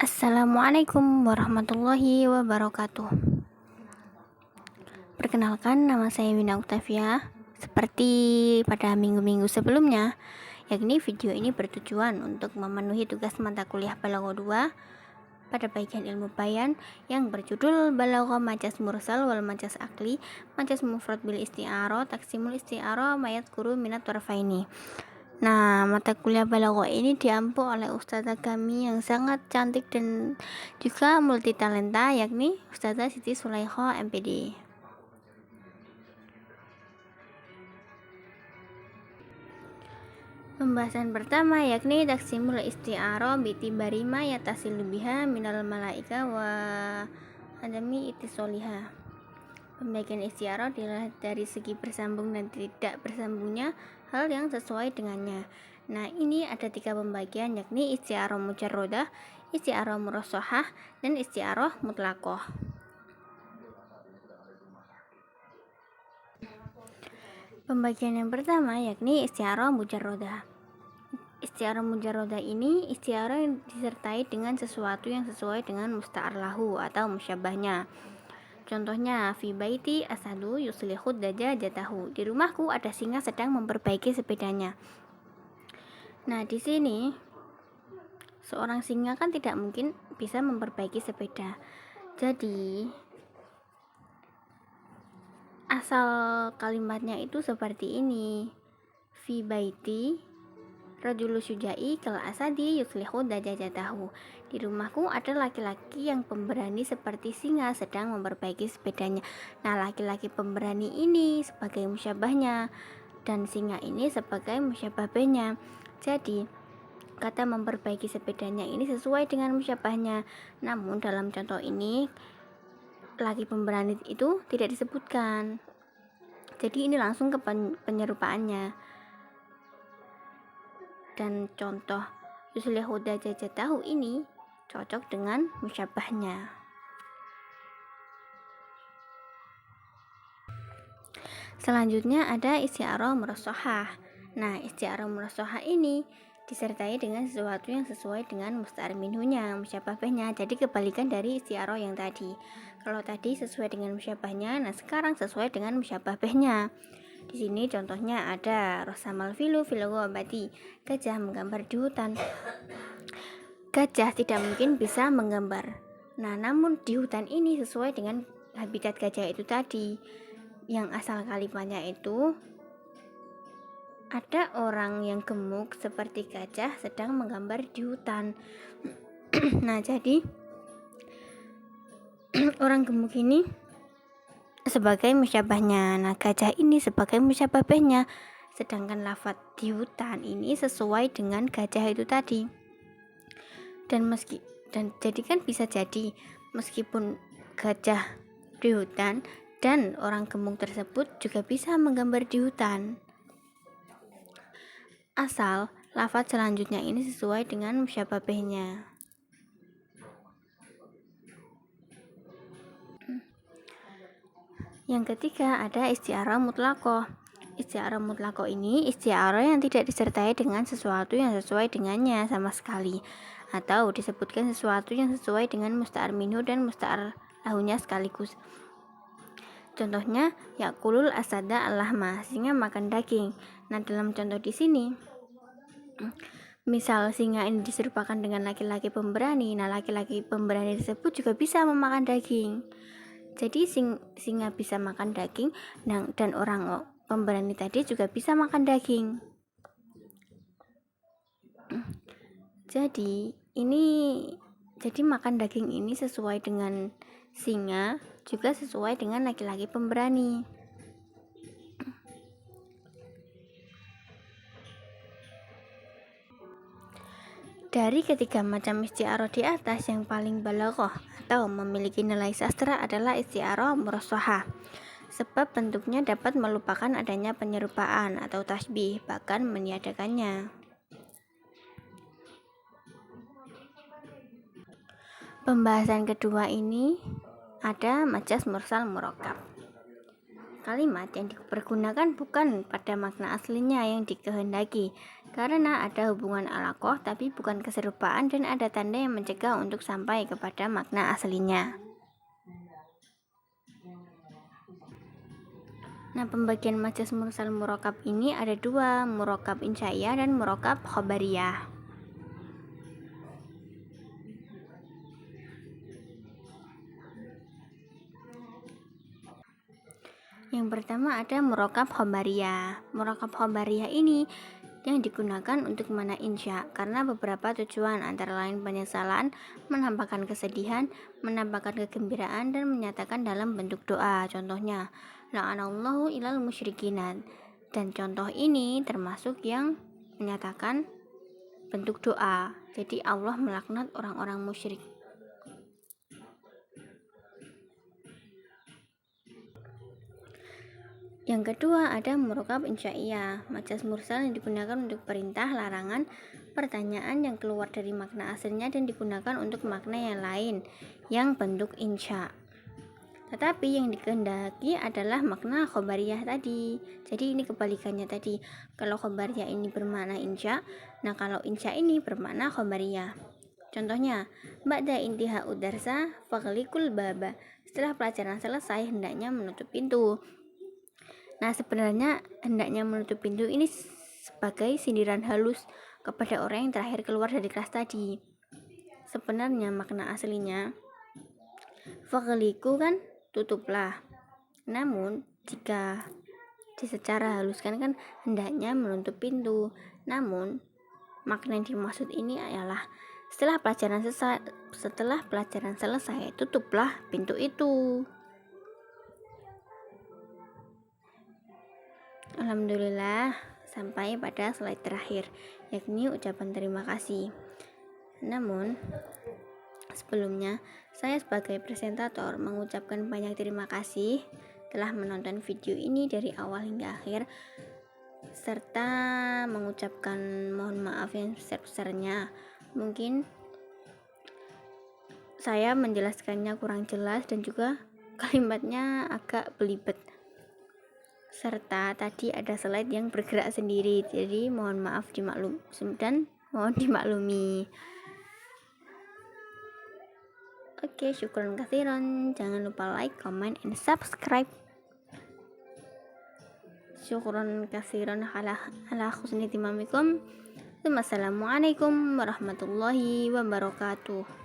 Assalamualaikum warahmatullahi wabarakatuh. Perkenalkan, nama saya Wina Octavia. Seperti pada minggu-minggu sebelumnya, yakni video ini bertujuan untuk memenuhi tugas mata kuliah Balaghah 2 pada bagian ilmu bayan yang berjudul Balaghah Majaz Mursal wal Majaz Akli, Majaz Mufrad bil Isti'arah, Taksimul Isti'arah, Mayat Guru Minat Warfaini. Nah, mata kuliah Balaghah ini diampu oleh ustazah kami yang sangat cantik dan juga multitalenta, yakni Ustazah Siti Sulaikha MPD. Pembahasan pertama yakni taksimul isti'arah bitibari ma yatasilu biha minal malaika wa adami itisoliha. Pembagian isti'arah dilihat dari segi bersambung dan tidak bersambungnya hal yang sesuai dengannya. Nah, ini ada 3 pembagian, yakni isti'arah mujarrodah, isti'arah murassahah, dan isti'arah mutlaqah. Pembagian yang pertama yakni isti'arah mujarrodah. Isti'arah mujarrodah ini isti'arah yang disertai dengan sesuatu yang sesuai dengan musta'ar lahu atau musyabahnya. Contohnya, fi baiti asadu yuslihud dajajatahu. Di rumahku ada singa sedang memperbaiki sepedanya. Nah, di sini seorang singa kan tidak mungkin bisa memperbaiki sepeda. Jadi, asal kalimatnya itu seperti ini. Fi baiti rajulu syuja'i kal asadi yuslihud dajajatahu. Di rumahku ada laki-laki yang pemberani seperti singa sedang memperbaiki sepedanya. Nah, laki-laki pemberani ini sebagai musyabahnya dan singa ini sebagai musyabahnya. Jadi, kata memperbaiki sepedanya ini sesuai dengan musyabahnya. Namun dalam contoh ini laki pemberani itu tidak disebutkan. Jadi ini langsung ke penyerupaannya. Dan contoh yuslihud dajajatahu ini cocok dengan musyabahnya. Selanjutnya ada isti'arah murassahah. Nah, isti'arah murassahah ini disertai dengan sesuatu yang sesuai dengan musta'ar minhunya, musyabahnya. Jadi kebalikan dari isti'arah yang tadi. Kalau tadi sesuai dengan musyabahnya, nah sekarang sesuai dengan musyabahnya. Di sini contohnya ada rosamal filu fil ghabati. Gajah menggambar di hutan. Gajah tidak mungkin bisa menggambar. Nah, namun di hutan ini sesuai dengan habitat gajah itu tadi. Yang asal kalimatnya itu ada orang yang gemuk seperti gajah sedang menggambar di hutan. Nah, jadi orang gemuk ini sebagai musyabahnya. Nah, gajah ini sebagai musyabahnya. Sedangkan lafadz di hutan ini sesuai dengan gajah itu tadi. Dan jadi kan bisa jadi meskipun gajah di hutan dan orang gemuk tersebut juga bisa menggambar di hutan. Asal lafadz selanjutnya ini sesuai dengan musyabahnya. Yang ketiga ada isti'arah mutlaqah. Isti'arah mutlaqah ini isti'arah yang tidak disertai dengan sesuatu yang sesuai dengannya sama sekali, atau disebutkan sesuatu yang sesuai dengan musta'ar minhu dan musta'ar lahunya sekaligus. Contohnya, yakulul asada al-lahma, singa makan daging. Nah, dalam contoh di sini, misal singa ini diserupakan dengan laki-laki pemberani. Nah, laki-laki pemberani tersebut juga bisa memakan daging. Jadi singa bisa makan daging dan orang pemberani tadi juga bisa makan daging. Jadi makan daging ini sesuai dengan singa, juga sesuai dengan laki-laki pemberani. Dari ketiga macam isti'arah di atas, yang paling balaghah atau memiliki nilai sastra adalah isti'arah murassahah. Sebab bentuknya dapat melupakan adanya penyerupaan atau tasbih, bahkan meniadakannya. Pembahasan kedua ini ada majaz mursal murakkab. Kalimat yang dipergunakan bukan pada makna aslinya yang dikehendaki. karena ada hubungan alaqah tapi bukan keserupaan, dan ada tanda yang mencegah untuk sampai kepada makna aslinya. Nah, pembagian majaz mursal murakkab ini ada dua, murakkab insya'iyah dan murakkab khobariyah. Yang pertama ada murakkab khobariyah. Murakkab khobariyah ini yang digunakan untuk mana insya karena beberapa tujuan, antara lain penyesalan, menampakkan kesedihan, menampakkan kegembiraan, dan menyatakan dalam bentuk doa. Contohnya, la'anallahu ilal musyrikinat. Dan contoh ini termasuk yang menyatakan bentuk doa. Jadi Allah melaknat orang-orang musyrik. Yang kedua ada murakkab insya'iyah. Majaz mursal yang digunakan untuk perintah, larangan, pertanyaan yang keluar dari makna aslinya dan digunakan untuk makna yang lain yang bentuk insya. Tetapi yang dikehendaki adalah makna khobariyah tadi. Jadi ini kebalikannya tadi. Kalau khobariyah ini bermakna insya, nah kalau insya ini bermakna khobariyah. Contohnya, ba'da intiha udarsa faghliqul baba. Setelah pelajaran selesai hendaknya menutup pintu. Nah, sebenarnya hendaknya menutup pintu ini sebagai sindiran halus kepada orang yang terakhir keluar dari kelas tadi. Sebenarnya makna aslinya faghliqu kan tutuplah. Namun jika secara haluskan kan hendaknya menutup pintu. Namun makna yang dimaksud ini adalah setelah pelajaran selesai tutuplah pintu itu. Alhamdulillah, sampai pada slide terakhir, yakni ucapan terima kasih. Namun, sebelumnya, saya sebagai presentator mengucapkan banyak terima kasih telah menonton video ini dari awal hingga akhir, serta mengucapkan mohon maaf yang sebesar-besarnya. Mungkin saya menjelaskannya kurang jelas dan juga kalimatnya agak belibet. Serta tadi ada slide yang bergerak sendiri, jadi mohon maaf dan mohon dimaklumi. Oke, syukron katsiran. Jangan lupa like, comment, and subscribe. Syukron katsiran ala husni timamikum. Wassalamualaikum warahmatullahi wabarakatuh.